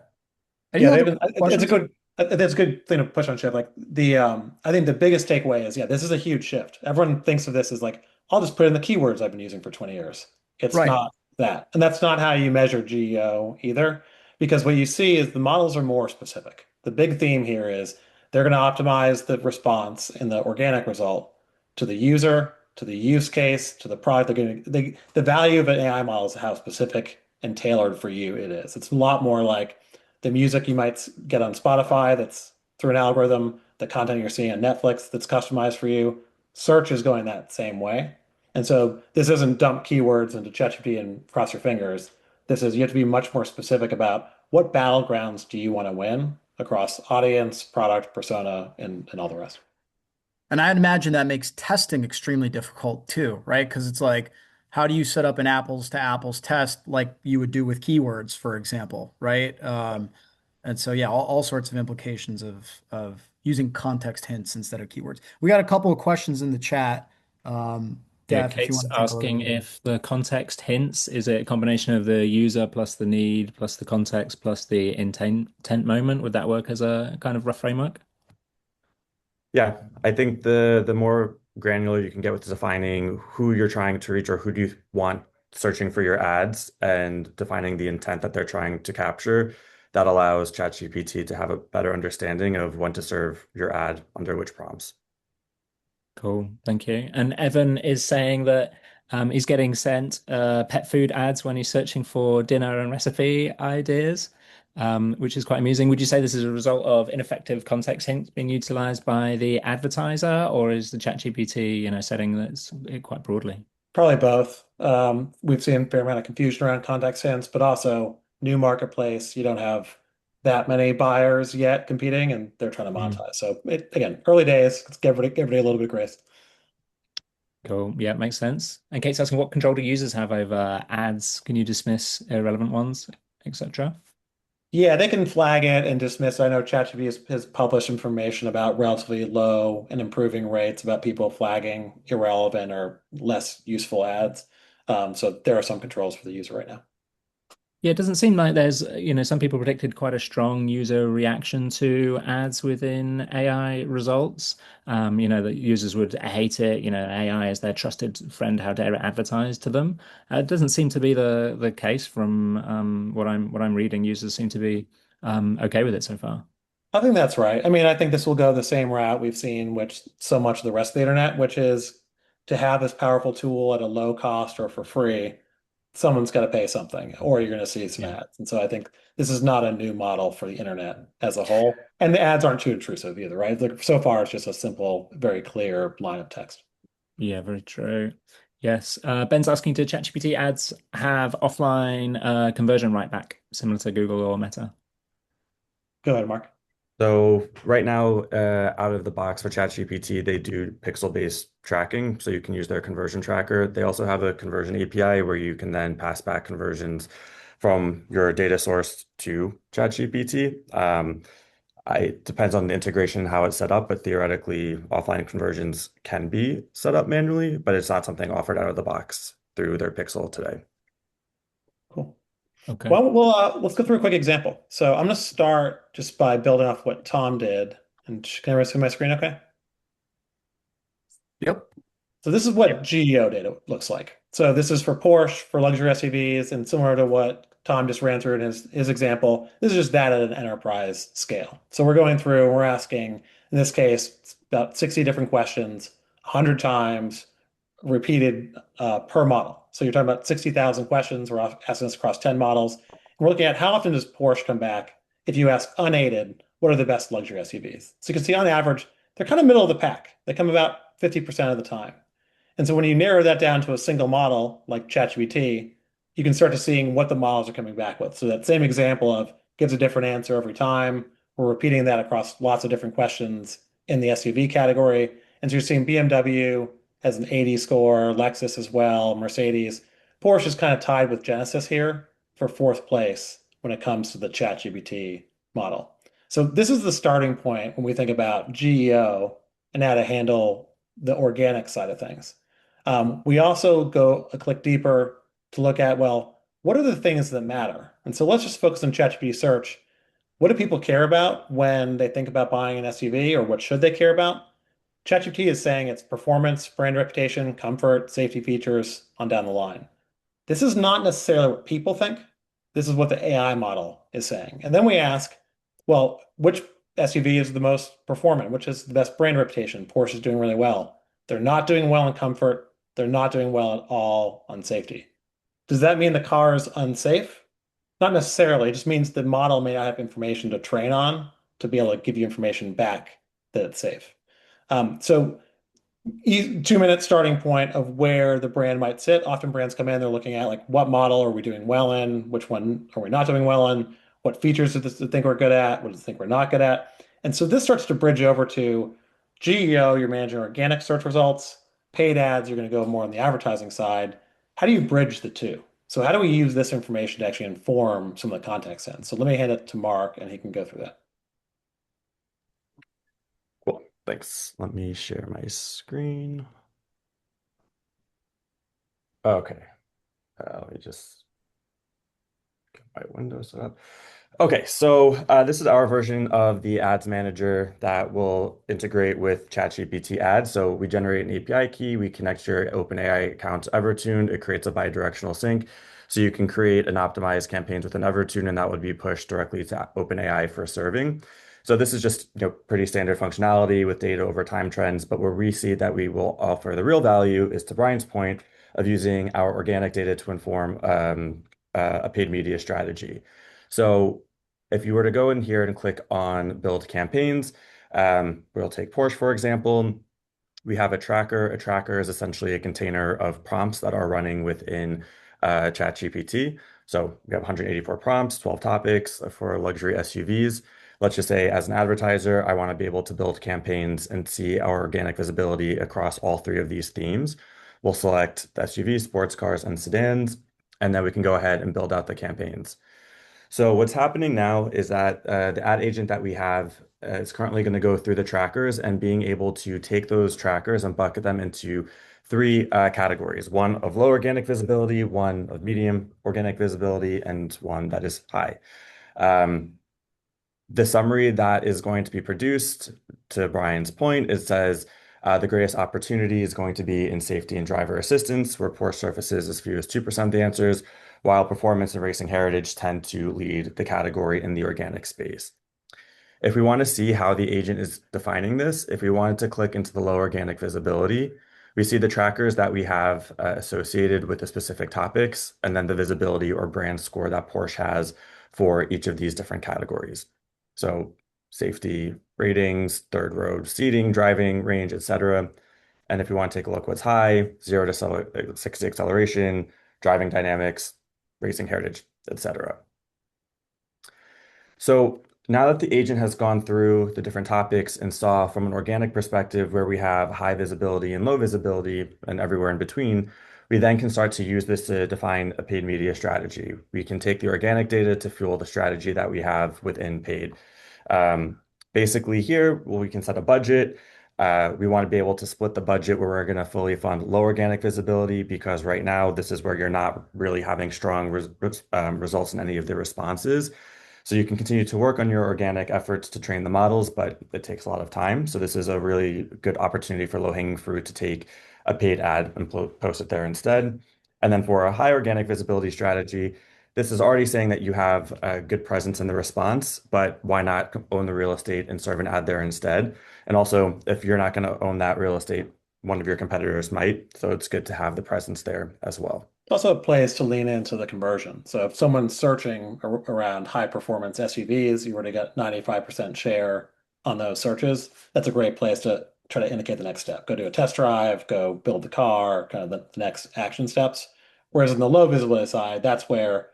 Any Yeah, other it's a questions? good that's a good thing to push on shift. Like I think the biggest takeaway is this is a huge shift. Everyone thinks of this as like, I'll just put in the keywords I've been using for 20 years. It's Right. not that. And that's not how you measure GEO either, because what you see is the models are more specific. The big theme here is they're going to optimize the response in the organic result to the user, to the use case, to the product. The value of an AI model is how specific and tailored for you it is. It's a lot more like the music you might get on Spotify that's through an algorithm, the content you're seeing on Netflix that's customized for you. Search is going that same way. And so this isn't dump keywords into ChatGPT and cross your fingers. This is you have to be much more specific about what battlegrounds do you want to win across audience, product, persona, and all the rest. And I'd imagine that makes testing extremely difficult too, right? Because it's like, how do you set up an apples to apples test like you would do with keywords, for example, right? And so yeah, all sorts of implications of using context hints instead of keywords. We got a couple of questions in the chat. Yeah, Daph, if you Kate's want to take a look at asking them. if the context hints, is it a combination of the user plus the need plus the context plus the intent moment? Would that work as a kind of rough framework? Yeah, I think the more granular you can get with defining who you're trying to reach or who do you want searching for your ads and defining the intent that they're trying to capture, that allows ChatGPT to have a better understanding of when to serve your ad under which prompts. Cool, thank you. And Evan is saying that he's getting sent pet food ads when he's searching for dinner and recipe ideas, which is quite amusing. Would you say this is a result of ineffective context hints being utilized by the advertiser, or is the ChatGPT, setting that's quite broadly? Probably both. We've seen a fair amount of confusion around contact sense, but also new marketplace. You don't have that many buyers yet competing, and they're trying to Mm. monetize. So again, early days. Let's give everybody a little bit of grace. Cool. Yeah, makes sense. And Kate's asking what control do users have over ads? Can you dismiss irrelevant ones, etc.? Yeah, they can flag it and dismiss. I know ChatGPT has published information about relatively low and improving rates about people flagging irrelevant or less useful ads. So there are some controls for the user right now. Yeah, it doesn't seem like there's, some people predicted quite a strong user reaction to ads within AI results. That users would hate it. AI is their trusted friend. How dare it advertise to them? It doesn't seem to be the case from what I'm reading. Users seem to be okay with it so far. I think that's right. I mean, I think this will go the same route we've seen, which so much of the rest of the internet, which is to have this powerful tool at a low cost or for free, someone's got to pay something, or you're going to see some Yeah. ads. And so I think this is not a new model for the internet as a whole. And the ads aren't too intrusive either, right? Like so far, it's just a simple, very clear line of text. Yeah, very true. Yes. Ben's asking, do ChatGPT ads have offline conversion right back, similar to Google or Meta? Go ahead, Mark. So right now, out of the box for ChatGPT, they do pixel-based tracking, so you can use their conversion tracker. They also have a conversion API where you can then pass back conversions from your data source to ChatGPT. It depends on the integration and how it's set up, but theoretically, offline conversions can be set up manually, but it's not something offered out of the box through their Pixel today. Cool. Okay. Well, let's go through a quick example. So I'm going to start just by building off what Tom did. And can everyone see my screen okay? Yep. So this is what GEO data looks like. So this is for Porsche, for luxury SUVs, and similar to what Tom just ran through in his example, this is just that at an enterprise scale. So we're going through and we're asking, in this case, it's about 60 different questions, 100 times, repeated per model. So you're talking about 60,000 questions. We're asking this across 10 models. And we're looking at how often does Porsche come back if you ask unaided, what are the best luxury SUVs? So you can see on average, they're kind of middle of the pack. They come about 50% of the time. And so when you narrow that down to a single model like ChatGPT, you can start to seeing what the models are coming back with. So that same example of gives a different answer every time. We're repeating that across lots of different questions in the SUV category. And so you're seeing BMW has an 80 score, Lexus as well, Mercedes. Porsche is kind of tied with Genesis here for fourth place when it comes to the ChatGPT model. So this is the starting point when we think about GEO and how to handle the organic side of things. We also go a click deeper to look at, well, what are the things that matter? And so let's just focus on ChatGPT search. What do people care about when they think about buying an SUV, or what should they care about? ChatGPT is saying it's performance, brand reputation, comfort, safety features on down the line. This is not necessarily what people think. This is what the AI model is saying. And then we ask, well, which SUV is the most performant? Which is the best brand reputation? Porsche is doing really well. They're not doing well in comfort. They're not doing well at all on safety. Does that mean the car is unsafe? Not necessarily. It just means the model may not have information to train on to be able to give you information back that it's safe. So 2 minute starting point of where the brand might sit. Often brands come in, they're looking at like what model are we doing well in, which one are we not doing well in, what features do they think we're good at, what do they think we're not good at. And so this starts to bridge over to GEO, you're managing organic search results, paid ads, you're going to go more on the advertising side. How do you bridge the two? So how do we use this information to actually inform some of the contact sense? So let me hand it to Mark and he can go through that. Cool. Thanks. Let me share my screen. Okay. Let me just get my window set up. Okay, so this is our version of the ads manager that will integrate with ChatGPT ads. So we generate an API key, we connect your OpenAI account to Evertune, it creates a bidirectional sync. So you can create and optimize campaigns within Evertune, and that would be pushed directly to OpenAI for serving. So this is just pretty standard functionality with data over time trends, but where we see that we will offer the real value is to Brian's point of using our organic data to inform a paid media strategy. So if you were to go in here and click on build campaigns, we'll take Porsche, for example. We have a tracker. A tracker is essentially a container of prompts that are running within ChatGPT. So we have 184 prompts, 12 topics for luxury SUVs. Let's just say as an advertiser, I want to be able to build campaigns and see our organic visibility across all three of these themes. We'll select the SUVs, sports cars, and sedans, and then we can go ahead and build out the campaigns. So what's happening now is that the ad agent that we have is currently going to go through the trackers and being able to take those trackers and bucket them into three categories: one of low organic visibility, one of medium organic visibility, and one that is high. The summary that is going to be produced, to Brian's point, it says the greatest opportunity is going to be in safety and driver assistance, where poor surfaces as few as 2% of the answers, while performance and racing heritage tend to lead the category in the organic space. If we want to see how the agent is defining this, if we wanted to click into the low organic visibility, we see the trackers that we have associated with the specific topics, and then the visibility or brand score that Porsche has for each of these different categories. So safety ratings, third row seating, driving range, etc. And if you want to take a look what's high, 0 to 60 acceleration, driving dynamics, racing heritage, etc. So now that the agent has gone through the different topics and saw from an organic perspective where we have high visibility and low visibility and everywhere in between, we then can start to use this to define a paid media strategy. We can take the organic data to fuel the strategy that we have within paid. Um, Basically here, well, we can set a budget. We want to be able to split the budget where we're going to fully fund low organic visibility because right now this is where you're not really having strong results in any of the responses. So you can continue to work on your organic efforts to train the models, but it takes a lot of time. So this is a really good opportunity for low-hanging fruit to take a paid ad and post it there instead. And then for a high organic visibility strategy, this is already saying that you have a good presence in the response, but why not own the real estate and serve an ad there instead? And also, if you're not going to own that real estate, one of your competitors might. So it's good to have the presence there as well. Also a place to lean into the conversion. So if someone's searching around high performance SUVs, you already got 95% share on those searches. That's a great place to try to indicate the next step. Go do a test drive, go build the car, kind of the next action steps. Whereas in the low visibility side, that's where,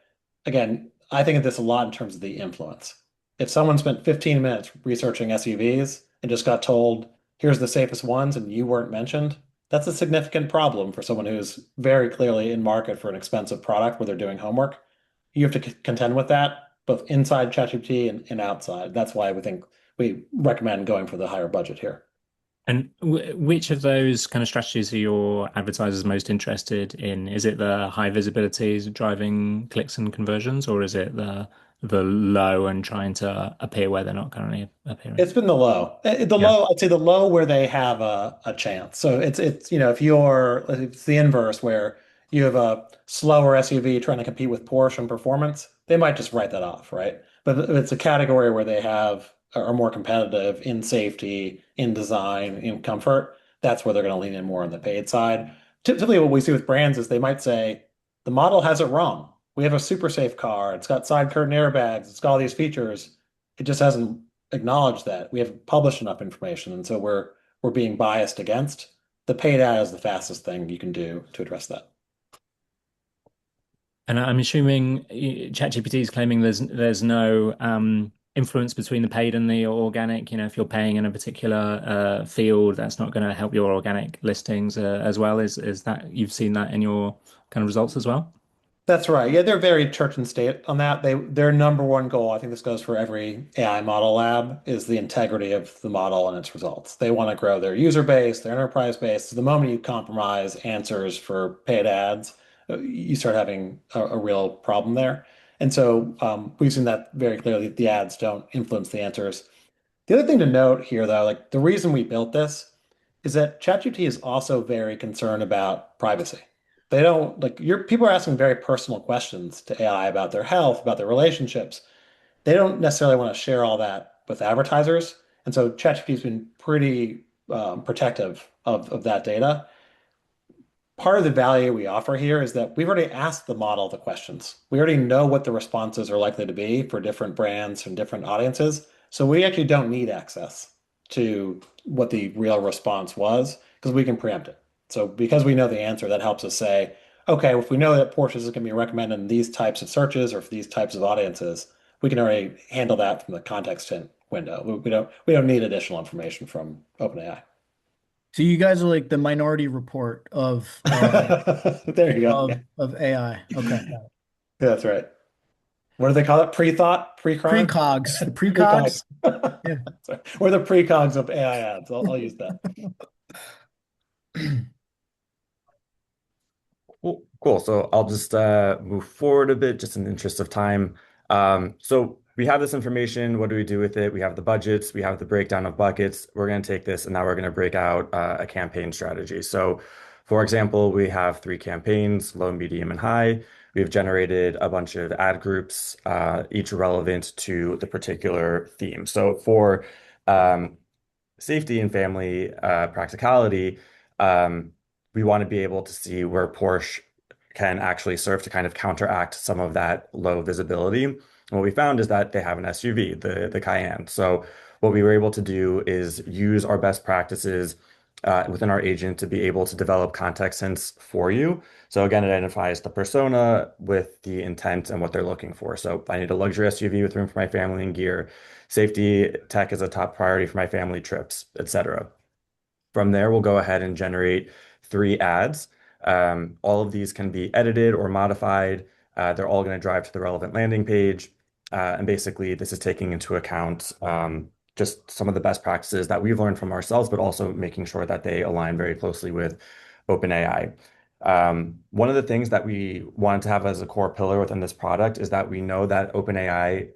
again, I think of this a lot in terms of the influence. If someone spent 15 minutes researching SUVs and just got told, here's the safest ones, and you weren't mentioned, that's a significant problem for someone who's very clearly in market for an expensive product where they're doing homework. You have to contend with that both inside ChatGPT and outside. That's why we recommend going for the higher budget here. And which of those kind of strategies are your advertisers most interested in? Is it the high visibilities driving clicks and conversions, or is it the low and trying to appear where they're not currently appearing? It's been the low. The Yeah. low, I'd say the low where they have a chance. So it's if it's the inverse where you have a slower SUV trying to compete with Porsche in performance, they might just write that off, right? But if it's a category where they are more competitive in safety, in design, in comfort, that's where they're going to lean in more on the paid side. Typically, what we see with brands is they might say the model has it wrong. We have a super safe car. It's got side curtain airbags. It's got all these features. It just hasn't acknowledge that we haven't published enough information, and so we're being biased against. The paid ad is the fastest thing you can do to address that. And I'm assuming ChatGPT is claiming there's no influence between the paid and the organic. If you're paying in a particular field, that's not going to help your organic listings as well. Is that you've seen that in your kind of results as well? That's right. Yeah, they're very church and state on that. Their number one goal, I think this goes for every AI model lab, is the integrity of the model and its results. They want to grow their user base, their enterprise base. So the moment you compromise answers for paid ads, you start having a real problem there. And so we've seen that very clearly. The ads don't influence the answers. The other thing to note here, though, like the reason we built this is that ChatGPT is also very concerned about privacy. They don't like your people are asking very personal questions to AI about their health, about their relationships. They don't necessarily want to share all that with advertisers. And so ChatGPT has been pretty protective of that data. Part of the value we offer here is that we've already asked the model the questions. We already know what the responses are likely to be for different brands and different audiences. So we actually don't need access to what the real response was because we can preempt it. So because we know the answer, that helps us say, okay, if we know that Porsche is going to be recommended in these types of searches or for these types of audiences, we can already handle that from the context hint window. We don't need additional information from OpenAI. So you guys are like the minority report of There you go. Yeah, of AI. Okay. that's right. What do they call it? Pre-thought? Precog? Precogs, the Precogs. precogs. Yeah. Sorry. We're the precogs of AI ads. I'll use that. Cool. So I'll just move forward a bit, just in the interest of time. So we have this information. What do we do with it? We have the budgets. We have the breakdown of buckets. We're going to take this and now we're going to break out a campaign strategy. So, for example, we have 3 campaigns: low, medium, and high. We've generated a bunch of ad groups, each relevant to the particular theme. So for um, safety and family practicality, we want to be able to see where Porsche can actually serve to kind of counteract some of that low visibility. And what we found is that they have an SUV, the Cayenne. So what we were able to do is use our best practices within our agent to be able to develop context hints for you. So again, it identifies the persona with the intent and what they're looking for. So I need a luxury SUV with room for my family and gear. Safety tech is a top priority for my family trips, etc. From there, we'll go ahead and generate 3 ads. All of these can be edited or modified. They're all going to drive to the relevant landing page. And basically, this is taking into account just some of the best practices that we've learned from ourselves, but also making sure that they align very closely with OpenAI. One of the things that we wanted to have as a core pillar within this product is that we know that OpenAI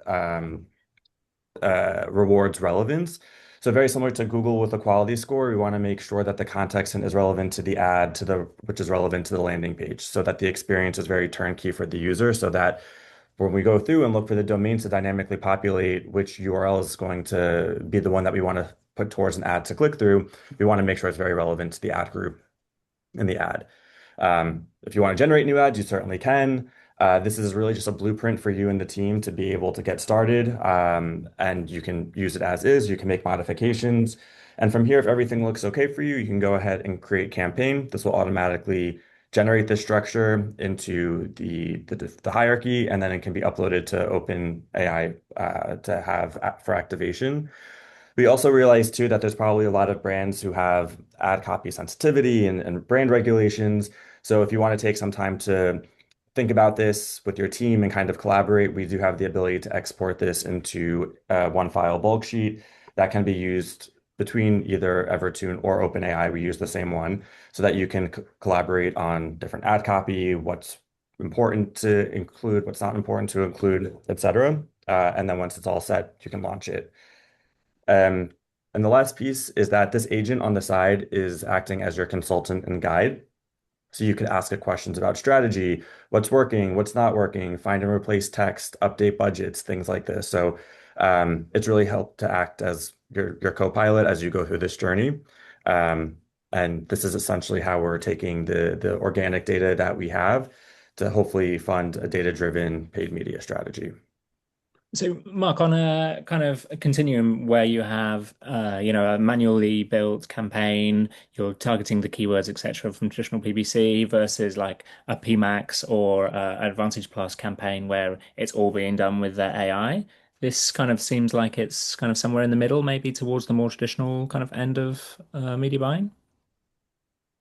rewards relevance. So very similar to Google with a quality score, we want to make sure that the context hint is relevant to the ad, which is relevant to the landing page, so that the experience is very turnkey for the user, so that when we go through and look for the domains to dynamically populate which URL is going to be the one that we want to put towards an ad to click through, we want to make sure it's very relevant to the ad group in the ad. If you want to generate new ads, you certainly can. This is really just a blueprint for you and the team to be able to get started. And you can use it as is. You can make modifications. And from here, if everything looks okay for you, you can go ahead and create campaign. This will automatically generate this structure into the hierarchy, and then it can be uploaded to OpenAI to have for activation. We also realized too that there's probably a lot of brands who have ad copy sensitivity and brand regulations. So if you want to take some time to think about this with your team and kind of collaborate, we do have the ability to export this into one file bulk sheet that can be used between either Evertune or OpenAI. We use the same one so that you can collaborate on different ad copy, what's important to include, what's not important to include, etc. And then once it's all set, you can launch it. Um, and the last piece is that this agent on the side is acting as your consultant and guide. So you can ask it questions about strategy, what's working, what's not working, find and replace text, update budgets, things like this. So it's really helped to act as your co-pilot as you go through this journey. Um, and this is essentially how we're taking the organic data that we have to hopefully fund a data-driven paid media strategy. So, Mark, on a kind of a continuum where you have, a manually built campaign, you're targeting the keywords, etc., from traditional PPC versus like a PMax or Advantage Plus campaign where it's all being done with the AI. This kind of seems like it's kind of somewhere in the middle, maybe towards the more traditional kind of end of media buying.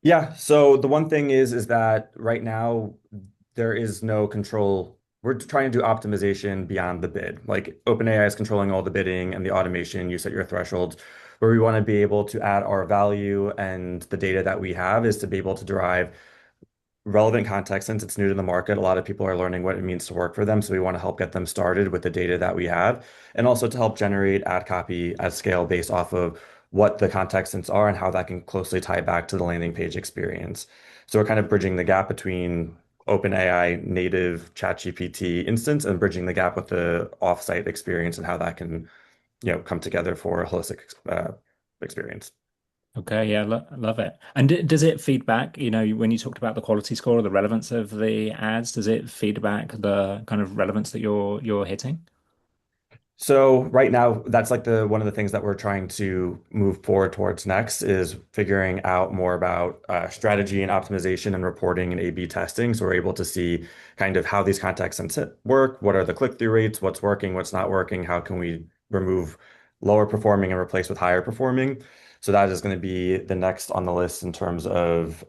Yeah, so the one thing is that right now there is no control. We're trying to do optimization beyond the bid. Like OpenAI is controlling all the bidding and the automation. You set your thresholds. Where we want to be able to add our value and the data that we have is to be able to derive relevant context since it's new to the market. A lot of people are learning what it means to work for them. So we want to help get them started with the data that we have and also to help generate ad copy at scale based off of what the context hints are and how that can closely tie back to the landing page experience. So we're kind of bridging the gap between OpenAI native ChatGPT instance and bridging the gap with the offsite experience and how that can, come together for a holistic experience. Okay, yeah, lo love it. And does it feed back, when you talked about the quality score or the relevance of the ads, does it feed back the kind of relevance that you're hitting? So right now, that's like the one of the things that we're trying to move forward towards next is figuring out more about strategy and optimization and reporting and A/B testing. So we're able to see kind of how these contacts work, what are the click-through rates, what's working, what's not working, how can we remove lower performing and replace with higher performing. So that is going to be the next on the list in terms of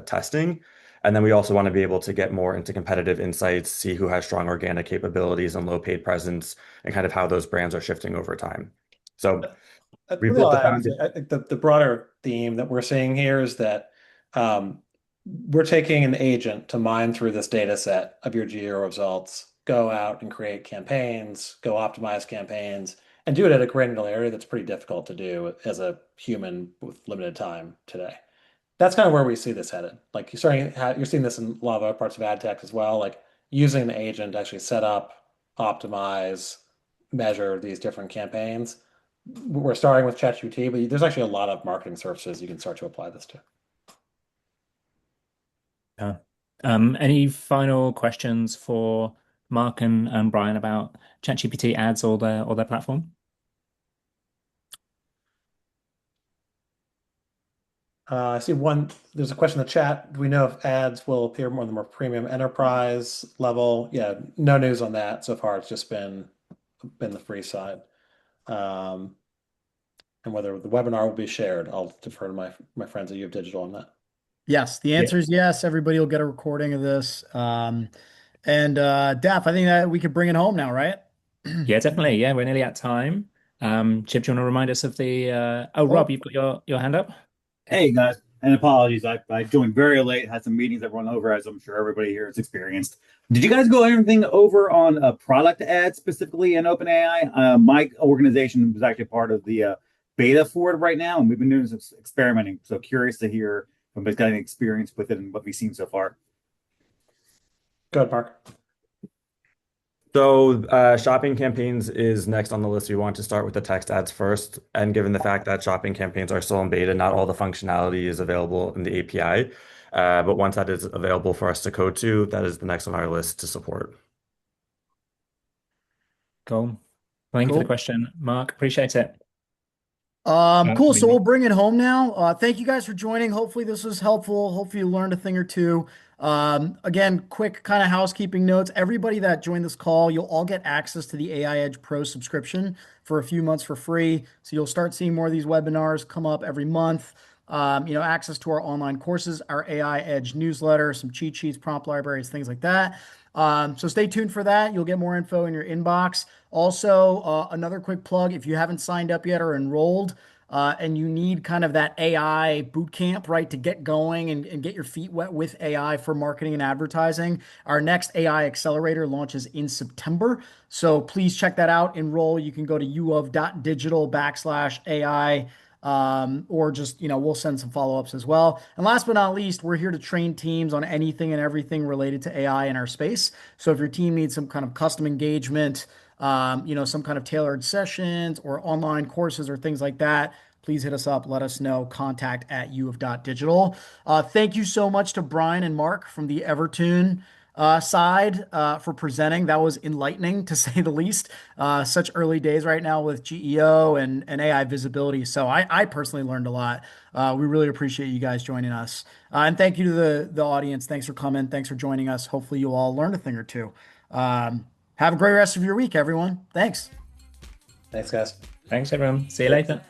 testing. And then we also want to be able to get more into competitive insights, see who has strong organic capabilities and low paid presence and kind of how those brands are shifting over time. So we've Maybe built I'll the add, foundation. I think the broader theme that we're seeing here is that um, we're taking an agent to mine through this data set of your GEO results, go out and create campaigns, go optimize campaigns, and do it at a granularity that's pretty difficult to do as a human with limited time today. That's kind of where we see this headed. Like you're seeing this in a lot of other parts of ad tech as well, like using an agent to actually set up, optimize, measure these different campaigns. We're starting with ChatGPT, but there's actually a lot of marketing services you can start to apply this to. Yeah. Any final questions for Mark and Brian about ChatGPT ads or their platform? I see one, there's a question in the chat. Do we know if ads will appear more on the more premium enterprise level? Yeah, no news on that so far. It's just been the free side. Um, and whether the webinar will be shared, I'll defer to my friends at U of Digital on that. Yes, the Yeah, answer is yes. Everybody will get a recording of this. And Daph, I think that we could bring it home now, right? yeah, definitely. Yeah, we're nearly at time. Chip, do you want to remind us of the oh, Rob, Oh, you've got your hand up? Hey guys, and apologies. I joined very late, had some meetings that run over, as I'm sure everybody here has experienced. Did you guys go anything over on product ads specifically in OpenAI? My organization was actually part of the beta for it right now, and we've been doing some experimenting. So curious to hear if anybody's got any experience with it and what we've seen so far. Go ahead, Mark. So, shopping campaigns is next on the list. We want to start with the text ads first. And given the fact that shopping campaigns are still in beta, not all the functionality is available in the API. But once that is available for us to code to, that is the next on our list to support. Cool. Thank you for the cool. question, Mark. Appreciate it. Cool. So we'll Amazing. bring it home now. Thank you guys for joining. Hopefully this was helpful. Hopefully you learned a thing or two. Again, quick kind of housekeeping notes. Everybody that joined this call, you'll all get access to the AI Edge Pro subscription for a few months for free. So you'll start seeing more of these webinars come up every month. Access to our online courses, our AI Edge newsletter, some cheat sheets, prompt libraries, things like that. So stay tuned for that. You'll get more info in your inbox. Also, another quick plug, if you haven't signed up yet or enrolled, and you need kind of that AI boot camp, right, to get going and get your feet wet with AI for marketing and advertising. Our next AI accelerator launches in September. So please check that out. Enroll. You can go to uof.digital/AI. Or just, we'll send some follow-ups as well. And last but not least, we're here to train teams on anything and everything related to AI in our space. So if your team needs some kind of custom engagement, some kind of tailored sessions or online courses or things like that, please hit us up. Let us know. Contact@uof.digital. Thank you so much to Brian and Mark from the Evertune side for presenting. That was enlightening to say the least. Such early days right now with GEO and AI visibility. So I personally learned a lot. We really appreciate you guys joining us. And thank you to the audience. Thanks for coming. Thanks for joining us. Hopefully you all learned a thing or two. Have a great rest of your week, everyone. Thanks. Thanks, guys. Thanks, everyone. See you later.